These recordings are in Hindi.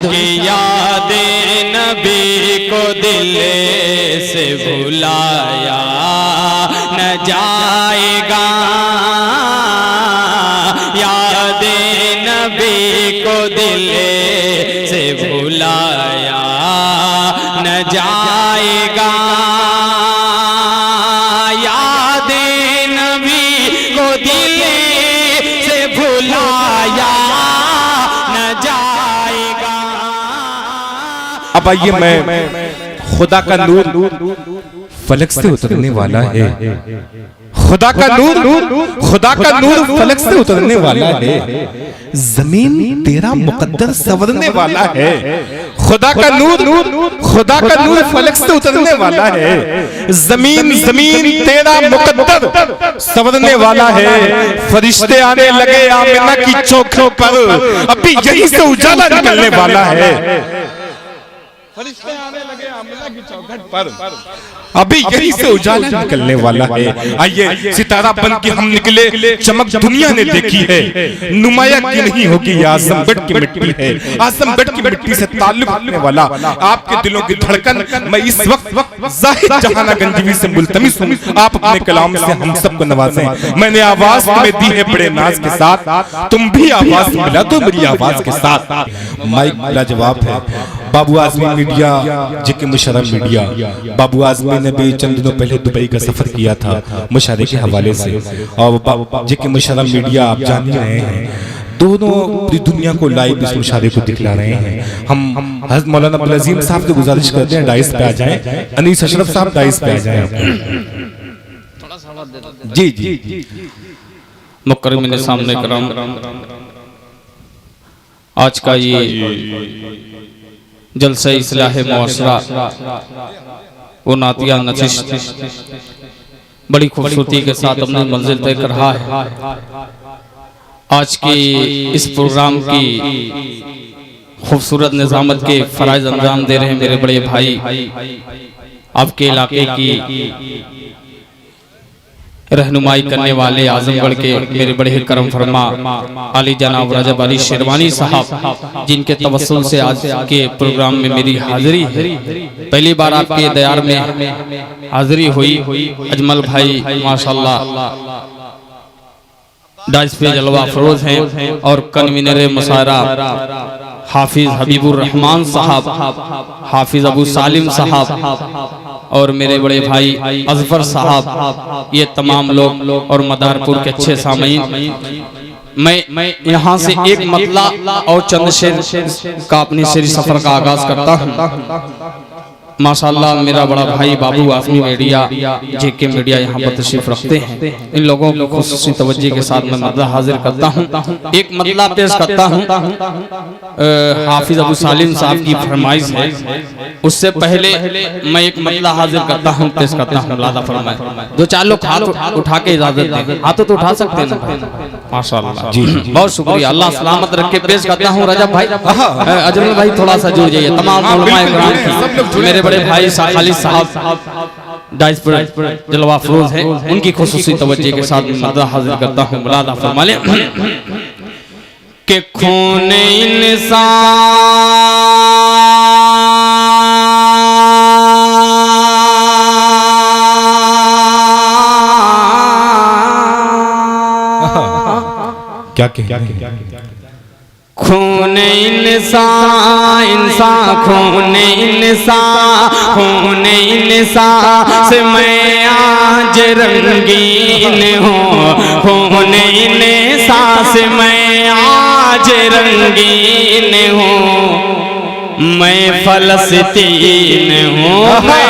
जिसकी याद नबी को दिल से भुलाया न जाएगा, याद नबी को दिल से भुलाया न जाएगा, याद नबी को दिल से भुलाया न जाएगा। अब आइए, मैं खुदा का नूर फलक से उतरने वाला है, खुदा का नूर फलक से उतरने वाला है, जमीन तेरा मुकद्दर संवरने वाला है। खुदा का नूर फलक से उतरने वाला है, जमीन तेरा मुकद्दर संवरने वाला है। फरिश्ते आने लगे आमिना की चौखट पर, अभी यहीं से उजाला निकलने वाला है। फरिश्ते आने लगे आमिना की चौखट पर, अभी यहीं से उजाला निकलने वाला है। आइए, सितारा बन के हम निकले, चमक दुनिया ने देखी है, नुमाया की नहीं होगी, आजमगढ़ की मिट्टी है, आजमगढ़ की मिट्टी से ताल्लुक रखने वाला आपके दिलों की धड़कन। मैं इस वक्त जाहिद जहाना गंजवी से मुल्तमिस हूं, आप अपने कलाम से हम सबको नवाजें। मैंने आवाज में दी है बड़े नाज के साथ, तुम भी आवाज मिला दो मेरी आवाज के साथ। माइक लाजवाब है, बाबू आजमी मीडिया, जेके मुशर्रफ मीडिया। बाबू आजमी ने भी चंद दिनों पहले दुबई का सफर किया था मुशारे के हवाले से, और जेके मुशर्रफ मीडिया आप जान ही रहे हैं, दोनों पूरी दुनिया को लाइव इस मुशारे को दिखला रहे हैं। हम हज़रत मौलाना अब्दुल अजीम साहब से गुजारिश करते हैं डाइस पे आ जाएं, अनीस अशरफ साहब डाइस पे आ जाएं। जी जी मुकर्रमीन सामने करम, आज का ये जलसा इस्लाह मुआशरा वो नातिया नशिश बड़ी खूबसूरती के साथ अपनी मंजिल तय कर रहा है। आज की इस प्रोग्राम की खूबसूरत निज़ामत के फराइज अंजाम दे रहे हैं मेरे बड़े भाई, आपके इलाके की रहनुमाई करने वाले आजमगढ़ के मेरे बड़े करम फरमा आली जनाब रजब अली शेरवानी साहब, जिनके तवस्सुल से आज के प्रोग्राम में मेरी हाजिरी है। पहली बार आपके दयार में हाजिरी हुई। अजमल भाई माशाल्लाह डाइस पे जलवा फरोज हैं, और कन्वीनर मुशायरा हाफिज हबीबुर रहमान साहब, हाफिज अबू सालिम साहब, और मेरे बड़े भाई अजफर साहब, ये तमाम लोग और मदारपुर के अच्छे सामीन। मैं यहाँ से एक मतला और चंद शेर का अपनी शेरी सफर का आगाज करता हूँ। माशाल्लाह मेरा बड़ा भाई बाबू आजमी मीडिया, जेके मीडिया यहाँ पर तशरीफ रखते हैं। इन लोगों को खुसूसी तवज्जो के साथ मैं मतला हाजिर करता हूँ। एक मतला पेश करता हूँ, हाफिज अबू सालिम साहब की फरमाइश है। उससे पहले मैं एक मतला हाजिर करता हूँ, पेश करता हूँ। लादा फरमाए, दो चार लोग हाथ उठा के इजाजत दें। हाथ तो उठा सकते हैं माशाल्लाह जी, बहुत शुक्रिया, अल्लाह सलामत रख के। पेश करता हूँ रजब भाई, अजमल भाई थोड़ा सा जुड़ जाइए। तमाम उलमाए किराम की मेरे बड़े भाई खालिद साहब डाइस पर जलवा फरोज हैं, उनकी खुसूसी तवज्जो के साथ मदद हाजिर करता हूँ। मुलादा फरमा लें कि खून इंसान क्या क्या खून इंसान इंसान खून इंसान से मैं आज रंगीन हूँ, खून इंसान से मैं आज रंगीन हूँ। मैं फलस्तीन हूँ, मैं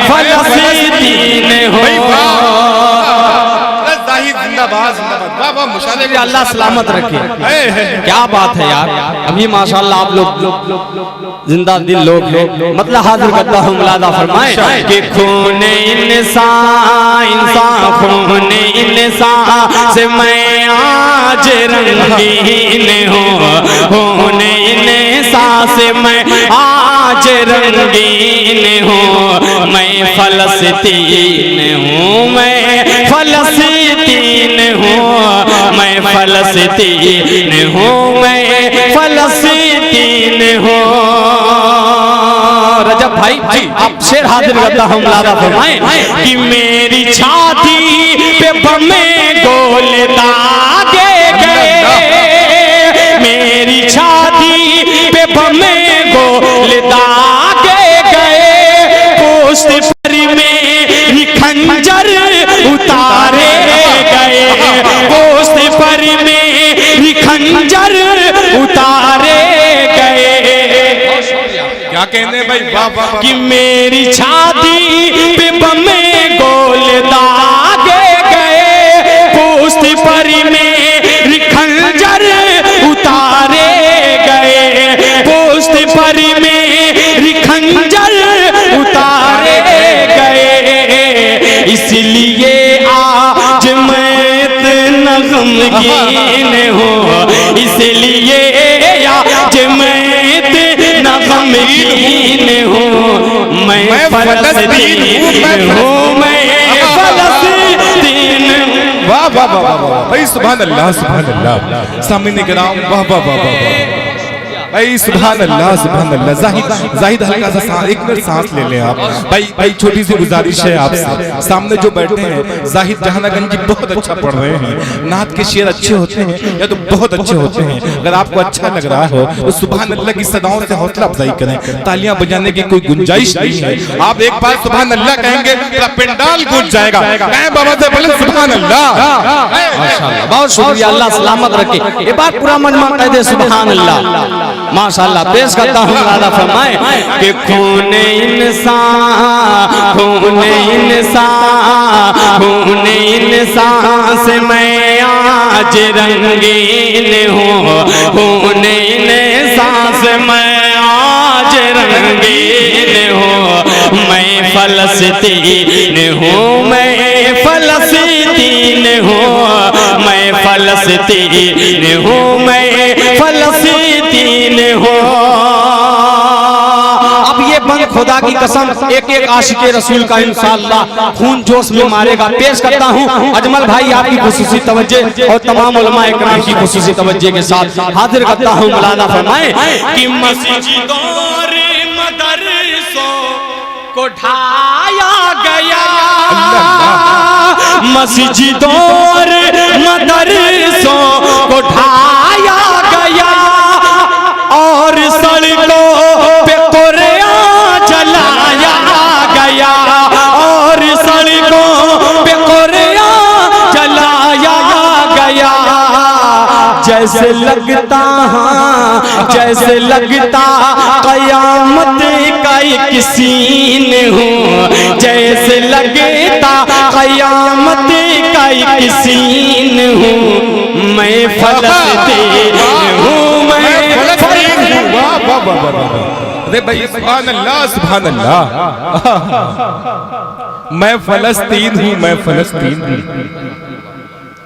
फलस्तीन हूँ। अल्लाह सलामत रखे। क्या बात है यार, अभी माशाल्लाह आप लोग जिंदा दिल लोग हैं। मतलब हाजिर करता हूँ, मुलादा फरमाए कि खून इंसान इंसान खून इंसान से मैं आज रंगीन हूँ, खून इंसान से मैं आज रंगीन हूँ। मैं फलस्तीन हूँ, मैं फलस्तीन हूँ, मैं फलस्तीन हूँ, मैं फलस्तीन हूँ। शेर हाजिर करता हूँ मुलादा फरमाएं कि मेरी छाती पे बमे गोल दागे गए, मेरी छाती पे बमे गोल दागे गए, पोस्ट पर मेरी खंजर उतारे गए, पोस्ट पर मेरी खंजर उतारे गए। क्या कहने भाई, वाह वाह कि मेरी छाती पे बमे गोल दागे गए, पोस्ट पर मेरी खंजर उतारे गए, पोस्ट पर मेरी खंजर उतारे गए। इसलिए आज मैं इतना गमगीन हूँ, इसलिए आज मैं इतना गमगीन हूँ, मैं फलस्तीन हूँ, मैं फलस्तीन। वाह वाह वाह वाह भाई, सुभान अल्लाह सुभान अल्लाह। सामने गिराम, वाह वाह वाह वाह भाई, सुभान अल्लाह सुभान अल्लाह। जाहिद हल्का सा सांस, एक मिनट सांस ले लें आप भाई। छोटी सी गुजारिश है आपसे, सामने जो बैठे हैं जाहिद जहानागंज जी बहुत अच्छा पढ़ रहे हैं, नात के शेर अच्छे होते हैं या तो बहुत अच्छे होते हैं। अगर आपको अच्छा लग रहा हो तो सुभान अल्लाह की सदाओं से हौसला अफजाई करें, तालियां बजाने की कोई गुंजाइश नहीं है। आप एक बार सुभान अल्लाह कहेंगे पूरा पंडाल गूंज जाएगा। कहें बाबा से बोले सुभान अल्लाह। माशाअल्लाह, बहुत शुक्रिया, अल्लाह सलामत रखे। एक बार पूरा मजमा कह दे सुभान अल्लाह। माशाअल्लाह, पेश करता हूँ मुलादा फरमाएं कि खूने इंसान, खूने इंसान, खूने इंसान से मैं आज रंगीन हूँ, खूने इंसान से मैं आज रंगीन हूँ, मैं फलस्तीन हूँ, मैं फलस्तीन हूँ, मैं फलस्तीन हूँ, मैं फलस्तीन हूँ। अब ये बंद खुदा की कसम एक एक आशिक़े रसूल का इंशाअल्लाह खून जोश में मारेगा। पेश करता हूँ अजमल भाई आपकी खुसूसी तवज्जो और तमाम उलमा इकराम की खुसूसी तवज्जो के साथ हाजिर करता हूँ मुलादा फरमाएं कि मस्जिदों और मदरसों को ढाया गया, मस्जिदों और मदरसों को ढाया गया, और सड़कों पे कुरान जलाया गया, और सड़कों पे कुरान जलाया गया। जैसे लगता, जैसे लगता क़यामत का एक सीन हूँ, जैसे लगता क़यामत का एक सीन हूँ, मैं फलस्तीन हूँ, मैं फलस्तीन। अरे भाई सुभान अल्लाह सुभान अल्लाह। मैं फलस्तीन हूँ, मैं फलस्तीन हूँ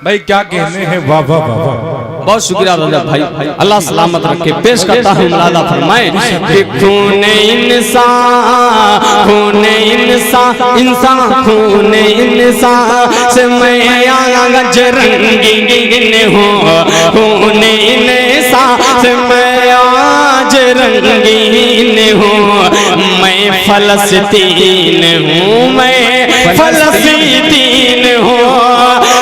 भाई, क्या कहने हैं, वाह वाह वाह वाह। बहुत शुक्रिया रजब भाई, अल्लाह सलामत रखे। पेश करता हूँ मुलादा फरमाएं कि खूने इंसान, खूने इंसान, इंसान खूने इंसान से मैं आज रंगीन हूँ, खूने इंसान से मैं आज रंगीन हूँ, मैं फलस्तीन हूँ, मैं फलस्तीन हूँ।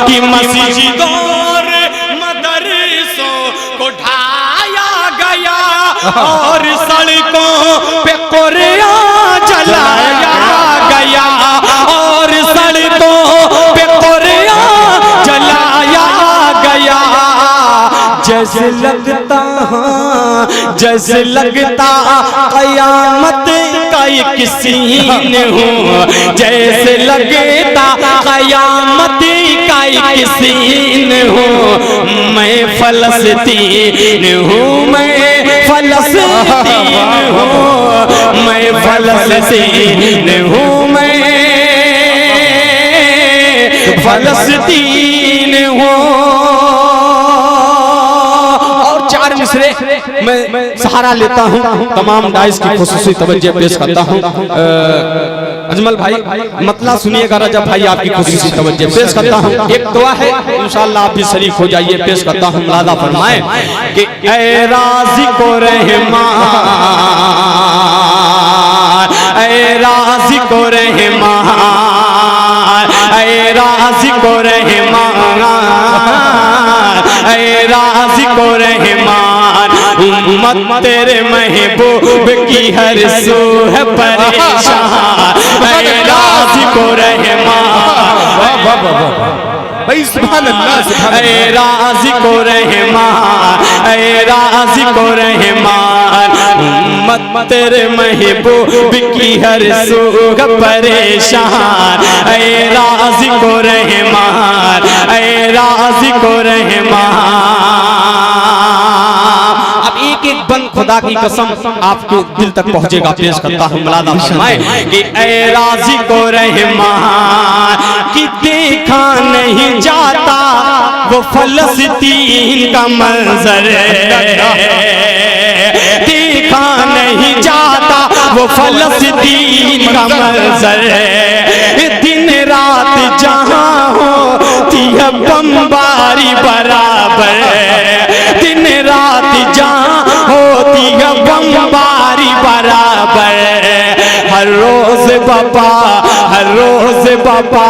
कि मस्जिदों और मदरसों को ढाया गया, और सड़कों पे कुरान जलाया गया, और सड़कों पे कुरान जलाया गया। जैसे लगता, जैसे लगता क़यामत का एक सीन हूँ, जैसे लगता क़यामत का एक सीन हूँ, मैं फलस्तीन हूँ, मैं फलस्तीन हूँ, मैं फलस्तीन हूँ, मैं फलस्तीन हूँ। मैं सहारा लेता हूँ, तमाम डाइस की खुसूसी तवज्जो पेश करता हूँ। अजमल भाई मतलब सुनिएगा, रजब भाई आपकी खुसूसी तवज्जो पेश करता हूँ। एक दुआ है, इंशाअल्लाह आप भी शरीक हो जाइए। पेश करता हूँ मुलादा फरमाएं कि ऐ राज़िक़ो रहमान, ऐ राज़िक़ो को रहमान, उम्मत तेरे महबूब की हर सू है परेशान, ऐ राज़ी को रहमान, भाई सुभान अल्लाह, ऐ राज़ी को रहमान, ऐ राज़ी को रहमान, उम्मत तेरे महबूब की हर सू है परेशान, ऐ राज़ी को रहमान, ऐ राज़ी को रहमान। अब एक एक बंद खुदा की कसम आपके दिल तक पहुंचेगा, पेश करता हूं मुलादा फरमाए कि ऐ राज़ी को रहमान कि देखा नहीं जाता वो फलस्तीन का मंजर, देखा नहीं जाता वो फलस्तीन का मंजर, दिन रात जहां होती है बमबारी बराबर, दिन रात जहां होती है बमबारी बराबर, हर रोज बाबा, हर रोज बाबा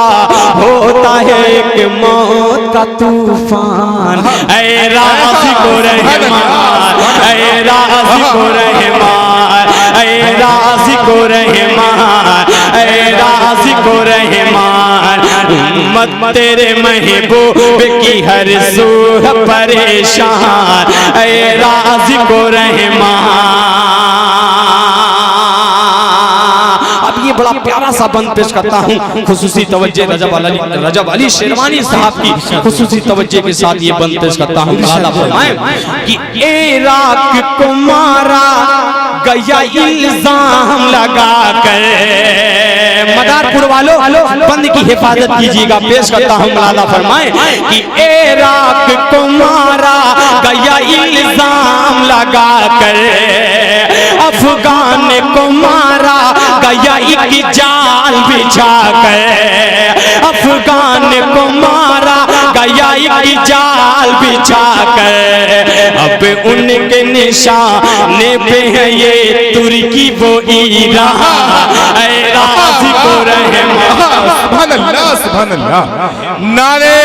होता है एक मौत का तूफान, ऐ राज़ी को रहमान, ऐ राज़ी को रहमान, ऐ राज़ी को रहमान, ऐ राज़ी को रहमान, उम्मत तेरे महबूब की हर सू है परेशान, ऐ राज़ी को रहमान। अब ये बड़ा प्यारा सा बंद पेश करता हूँ, खुसूसी तवज्जो रजब अली शेरवानी साहब की खुसूसी तवज्जो के साथ ये बंद पेश करता हूँ। मुलादा फरमाएं कि इराक को मारा गया इल्जाम लगा कर, मदारपुर वालों बंद की हिफाजत कीजिएगा, पेश करता हूँ। मुलादा फरमाएं कि इराक को मारा गया इल्जाम लगा कर, अफगान को मारा गया एक जाल बिछा कर, अफगान को मारा गया एक जाल बिछा कर, अब उनके निशाने पे है ये तुर्की वो ईरान, ऐ राज़ी को रहमान। सुभान अल्लाह, सुभान अल्लाह, नारे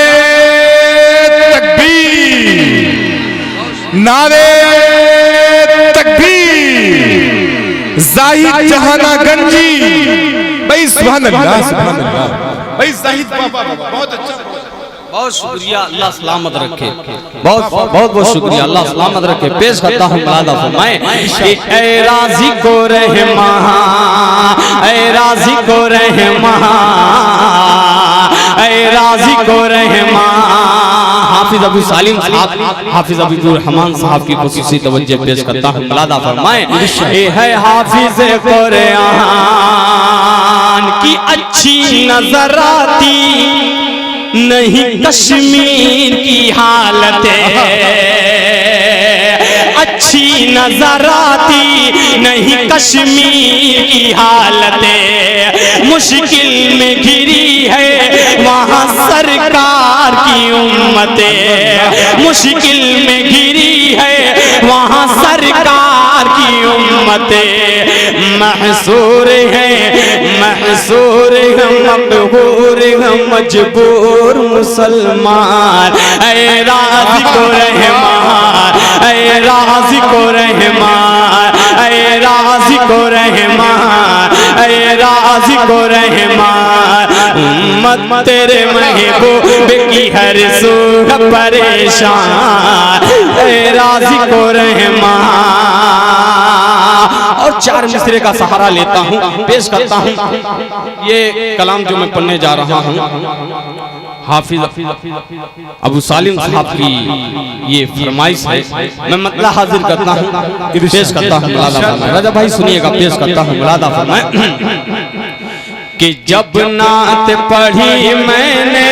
तकबीर, नारे तकबीर, जाहिद जहाना गंजी, भाई सुभान अल्लाह, सुभान अल्लाह, भाई जाहिद बाबा बहुत अच्छा, बहुत शुक्रिया, अल्लाह सलामत रखे, बहुत बहुत बहुत शुक्रिया, अल्लाह सलामत रखे। पेश करता हूँ। मुलादा फरमाएं कि ऐ राज़ी को रहमान, ऐ राज़ी को रहमान, ऐ राज़ी को रहमान। हाफिज अबू सालिम साहब, हाफिज अबूर रहमान साहब की खुसूसी तवज्जो पेश करता हूँ। मुलादा फरमाएं ये है हाफिज कुरान की अच्छी नजर आती नहीं कश्मीर की हालत, अच्छी नजर आती नहीं कश्मीर की हालत, मुश्किल में घिरी है वहाँ सरकार की उम्मत, मुश्किल में घिरी है वहाँ सरकार की उम्मत, महसूर है, महसूर है, मकबूर है, मजबूर मुसलमान, ऐ राज़ी को रहमान, ऐ राज़ी को रहमान, ऐ राज़ी को रहमान, ऐ राज़ी को रहमान, उम्मत तेरे महबूब की हर सू परेशान, ऐ राज़ी को रहमान। और चार मिसरे का सहारा लेता हूँ, पेश करता हूँ। ये कलाम जो मैं पढ़ने जा रहा हूँ हाफिज अबू सालिम साहब की ये फरमाइश है, मैं मतलब हाजिर करता हूँ, पेश करता हूँ। राजा भाई सुनिएगा, पेश करता हूँ। मुलादा फरमाएं कि जब नात पढ़ी मैंने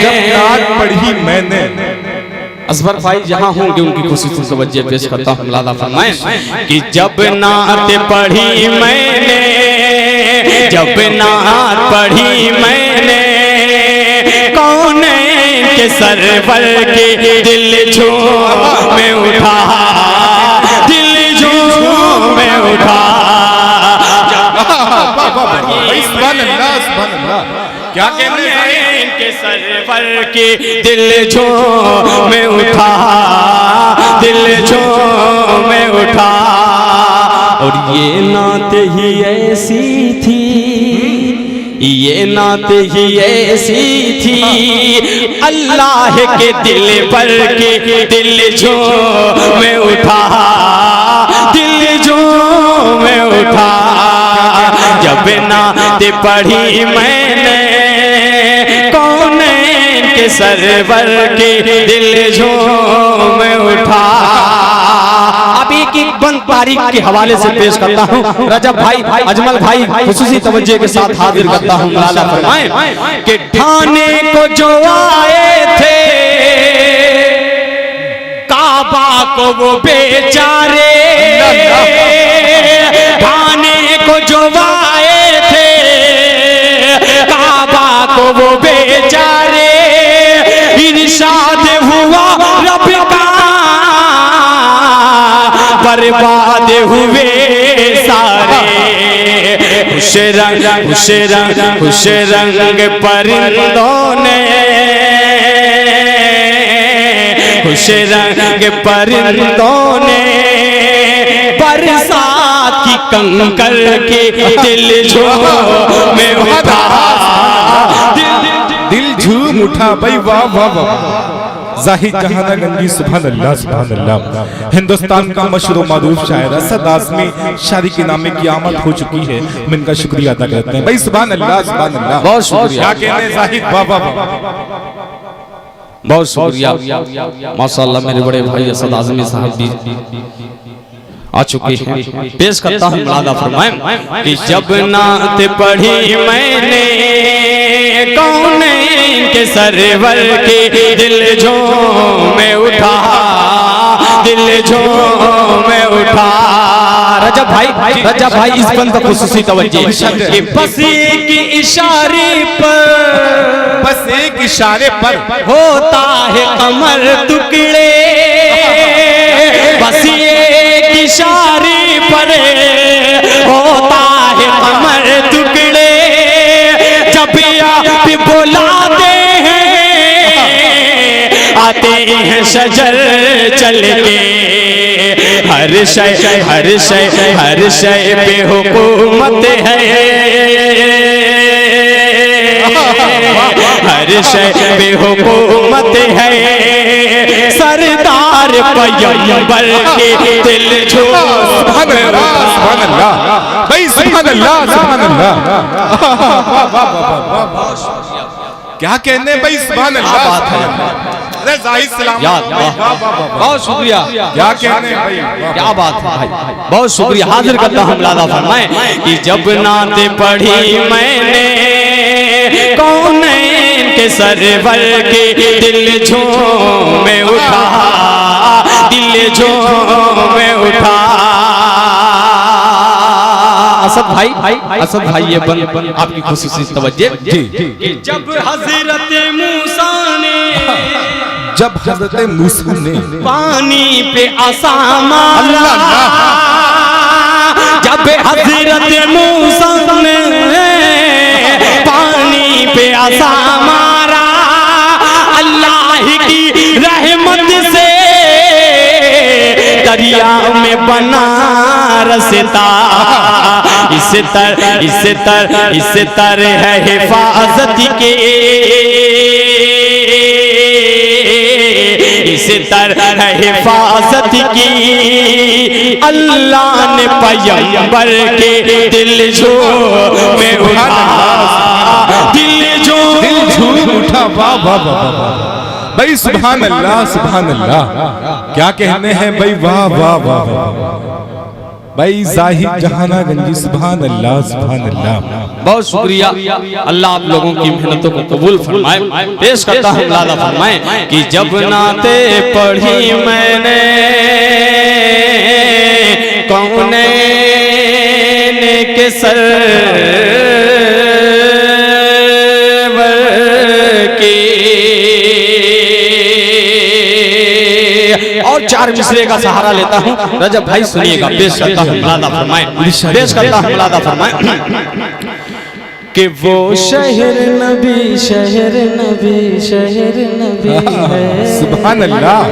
जब नात पढ़ी मैंने, असबर भाई जहाँ होंगे उनकी खुशी से तवज्जो पेश करता हूँ। मुलादा फरमाएं कि जब नात पढ़ी मैंने, जब नात पढ़ी मैंने, कौन के सरवर के दिल झूम में उठा, दिल झूम में उठा, सुभान अल्लाह, सुभान अल्लाह, क्या कहने के सरवर के दिल झूम उठा, दिल झूम उठा। और ये नात ही ऐसी थी, ये नात ही ऐसी थी, अल्लाह के दिल पर के दिल झूम उठा, दिल झूम उठा। जब नात पढ़ी मैंने कौन के सरवर के दिल झूम उठा। अब एक एक बंद तारीख के हवाले से पेश करता हूँ। रजब भाई, अजमल भाई खुसूसी तवज्जो के साथ हाजिर करता हूँ। लाला फरमाएं कि ठाने को जो आए थे काबा को वो बेचारे, ठाने को जो आए थे काबा को वो बेचारे, इरशाद हुआ रब का बर्बाद हुए सारे। खुश रंग खुश रंग खुश रंग परिंदों ने, खुश रंग परिंदों ने बरसात की कंकर के दिल झूम उठा, दिल झूम उठा भाई। वाह वाह वाह। जाहिद जहाना गंजी सुभान अल्लाह सुभान अल्लाह। हिंदुस्तान का मशहूर मारूफ शायर असद आज़मी शादी के नामे की आमद हो चुकी है। हम इनका शुक्रिया अदा करते हैं भाई। सुभान अल्लाह सुभान अल्लाह। बहुत शुक्रिया। क्या कहते हैं जाहिद, वाह वाह वाह। बहुत शुक्रिया माशाअल्लाह। मेरे बड़े भाई असद आज़मी साहब भी आ चुके हैं। पेश करता हूँ। मुलादा फरमाएं कि जब नात पढ़ी मैंने कौन के सरवर के दिल झूम उठा, दिल झूम उठा। रजब भाई इस बंद पर खुसूसी तवज्जो कि बस एक इशारे पर, बस एक इशारे पर होता है कमर टुकड़े, बस एक इशारे पर होता है कमर टुकड़े। जब आप बुलाते हैं आते हैं शजर चल के, हर शय पे हुकूमत है, हर शय पे हुकूमत है। सरदार पैगंबर के दिल झूम सुभान अल्लाह सुभान अल्लाह भाई। सुभान अल्लाह सुभान अल्लाह। क्या कहने भाई, सुभान अल्लाह। अरे जाहिद सलाम, बहुत शुक्रिया। क्या कहने भाई, क्या बात है भाई, बहुत शुक्रिया। हाजिर करता हूँ। मुलादा फरमाएं कि जब नात पढ़ी मैंने कौन के सरवर के दिल झूम उठा, दिल झूम उठा। असद भाई ये बंद आपकी खुसूसी तवज्जो जी। जब हजरत मूसा ने, जब हजरत मूसा ने पानी पे आसा मारा, जब हजरत मूसा ने पानी पे आसा मारा, अल्लाह की रहमत से दरिया में बना रसता। इस तर है हिफाजत के, इस तरह हिफाजत की अल्लाह ने पैगंबर के दिल झूम उठा, दिल झूम उठा। वाह वाह वाह भाई। सुभान अल्लाह सुभान अल्लाह। क्या कहने हैं भाई, वाह वाह वाह भाई। जाहिद जहाना गंजी सुभान अल्लाह सुभान अल्लाह। बहुत शुक्रिया। अल्लाह आप लोगों की मेहनतों को कबूल फरमाए। पेश करता हूँ। लाला फरमाए कि जब नाते पढ़ी मैंने कौन के सरवर की, और चार मिसरे का सहारा लेता हूँ। रजब भाई सुनिएगा। पेश करता हूँ। मुलादा फरमाएं, पेश करता हूँ। मुलादा फरमाएं कि वो शहर नबी शहर नबी शहर नबी है। सुभान अल्लाह।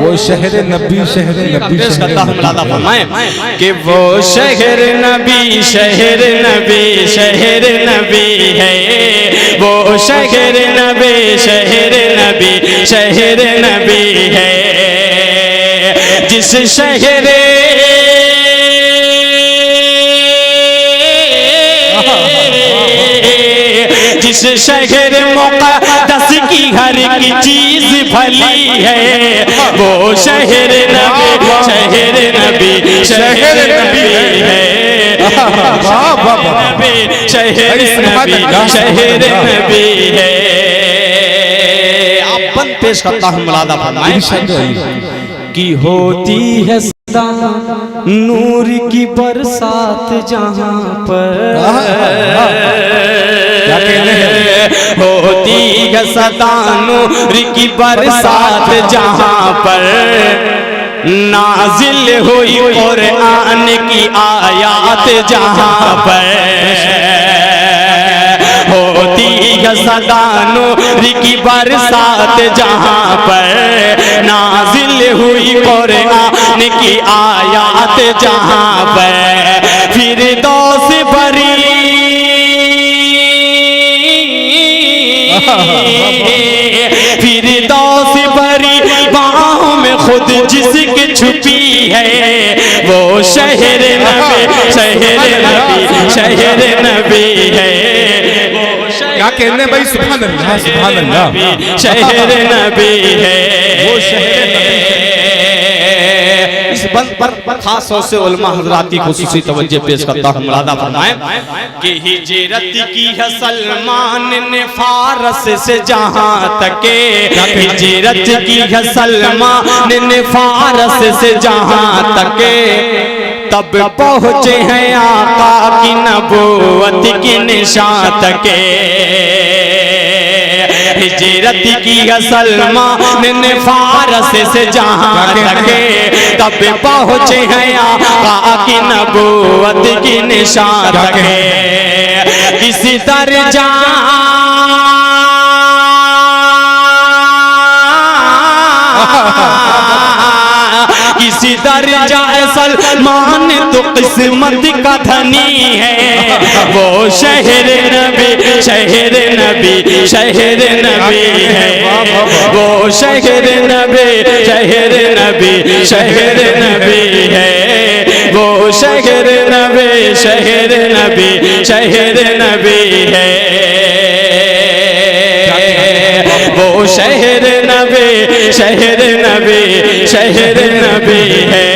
वो शहर नबी शहर नबी कि वो शहर नबी शहर नबी शहर नबी है। वो शहर नबी शहर नबी शहर नबी है। जिस शहर जिस शहर मुक़द्दस की हर की चीज भली है। वो शहर नबी शहर नबी शहर नबी है। शहर नबी शहर नबी है। आप बंद पेश करता हूँ मुलादा फरमाएं कि होती है सदा नूर की बरसात जहाँ पर होती है सदा नूर की बरसात जहाँ पर नाजिल हुई कुरान की आयात जहाँ पर होती है सदा नूर की बरसात जहाँ पर नाजिल हुई कुरान की आयात जहाँ पर फिरदौस भरी फिरदौस भरी बाहों में खुद जिसकी छुपी है। वो शहर नबी शहर नबी शहर नबी है। क्या कहने भाई सुभान अल्लाह सुभान अल्लाह। शहर नबी है। वो शहर नबी। इस बंद पर खास तौर से उलमा हजरात की खुसूसी तवज्जो पेश करता हूँ। मुलादा फरमाएं कि हिजरत की है सलमान ने फारस से जहाँ तके। हिजरत की है सलमान ने फारस से जहाँ तके। तब पहुँचे हैं आका की नबूवत की निशान तके। हिजरत की है सलमान ने फारस से जहाँ तके। तब पहुँचे हैं आका की नबूवत की निशान तके। किसी दर्जा किसी दर्जा सलमान तो किस्मत का धनी है। वो शहर नबी शहर नबी शहर नबी है। वो शहर नबी शहर नबी शहर नबी है। वो शहर नबी शहर नबी शहर नबी है। वो शहर नबी शहर नबी शहर नबी है।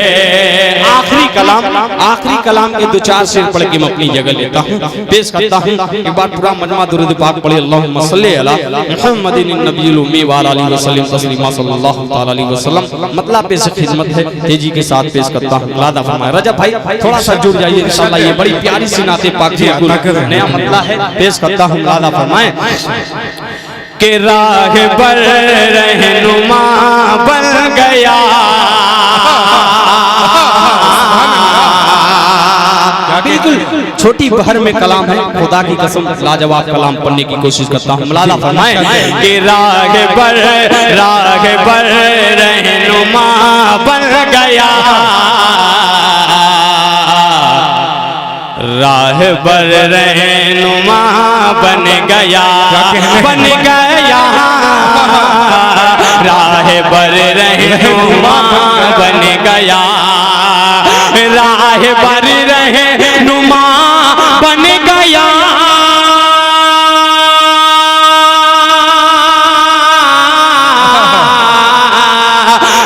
आखिरी कलाम के दो चार शेर पढ़ के मैं अपनी जगह लेता हूँ पेश करता हूँ। एक बार पूरा मजमा दुरूद पाक पढ़े अल्लाहुम्मा सल्ली अला मुहम्मदिन नबील उम्मी व अला आलिहि वसल्लम तस्लीमा सल्लल्लाहु तआला अलैहि वसल्लम। मतलब पेश खिदमत है तेजी के साथ पेश करता हूँ। मुलादा फरमाए रजब भाई थोड़ा सा जुड़ जाइए इंशाल्लाह। ये बड़ी प्यारी सी नाते पाक है नया मतलब है पेश करता हूँ। मुलादा फरमाए के राह पर रहनुमा बन गया। बिल्कुल छोटी बहर में कलाम है। खुदा की कसम लाजवाब कलाम पढ़ने की कोशिश करता हूँ। मुलादा फरमाए कि राह पर रहनुमा बन गया। राह पर रहनुमा बन गया बन गया। राह पर रहनुमा बन गया। राह पर रहनुमा बन गया।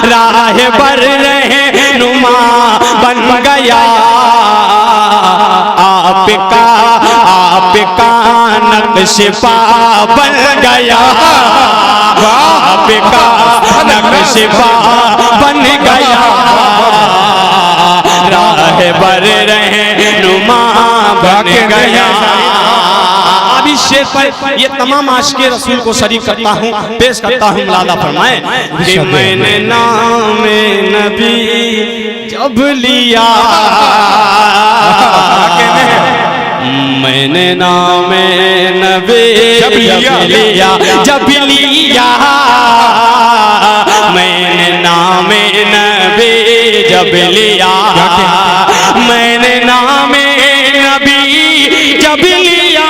राह पर रहनुमा बन गया। आपका नक्श पा बन गया। आपका नक्श पा बन गया। राह पर रहनुमा बन गया। अब इस शेर पर ये तमाम आशिक़े रसूल को शरीक करता हूँ पेश करता हूँ। मुलादा फरमाए कि मैंने नाम नबी जब लिया मैंने नाम नबी जब लिया मैंने नाम नबी जब लिया मैंने नाम नबी जब लिया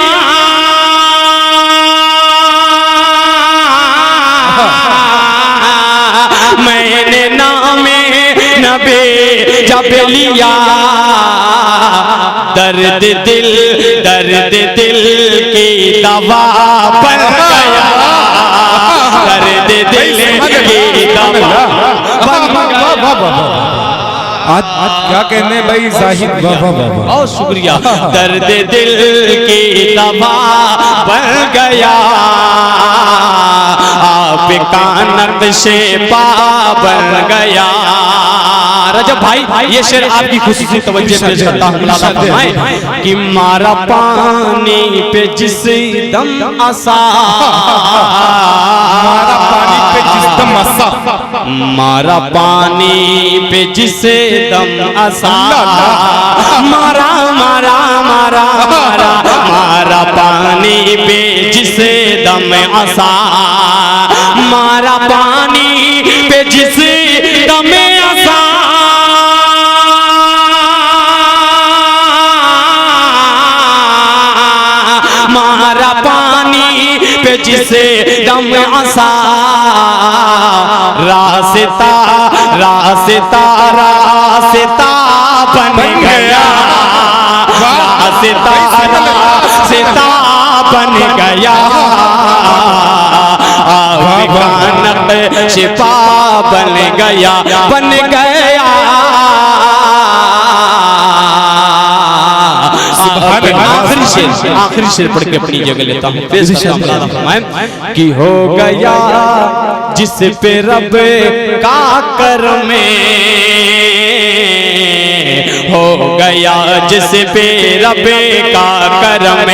मैंने नाम नबी जब लिया दर्द दिल की दवा बन गया दर्द दिल की दवा बन गया आज क्या कहने भाई जाहिद वाह वाह वाह बहुत शुक्रिया दर्द दिल की दवा बन गया आपका नक्शे पा बन गया रजब भाई ये शेर आपकी खुशी से तवज्जो पेश करता हूँ मुलादा फरमाएं कि मारा पानी पे जिस दम आसा मारा पानी पे जिस दम आसा मारा पानी पे जिस दम आसा मारा मारा मारा मारा मारा पानी पे जिस दम आसा मारा पानी पे जिस दम आसा मारा पानी पे जिसे दम आसा रास्ता रास्ता रास्ता बन गया रास्ता रास्ता बन गया आपका नक्शे पा बन गया आखिरी शेर पढ़ के अपनी जगह लेता हूँ कि हो गया जिस पे रब का करम हो गया जिस पे रब का करम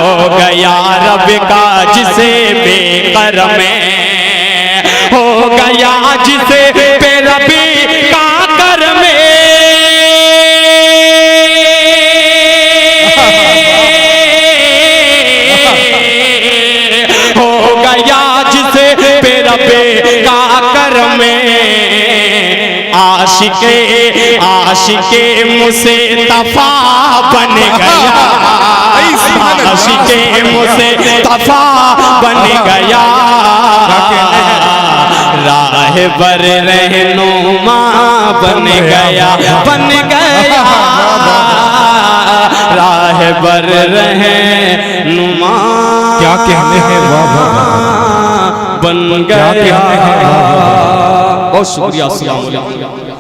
हो गया रब का जिसे बेकरम हो गया जिसे पे रब का करम हो गया जिसे पे रब का करम आशिके मुझसे तफा बन गया आशिके मुझसे तफा बन गया राह बर रहनुमा बन गया राह बर रहनुमा क्या कहने हैं वाह वाह बन गया बहुत शुक्रिया अस्सलाम वालेकुम।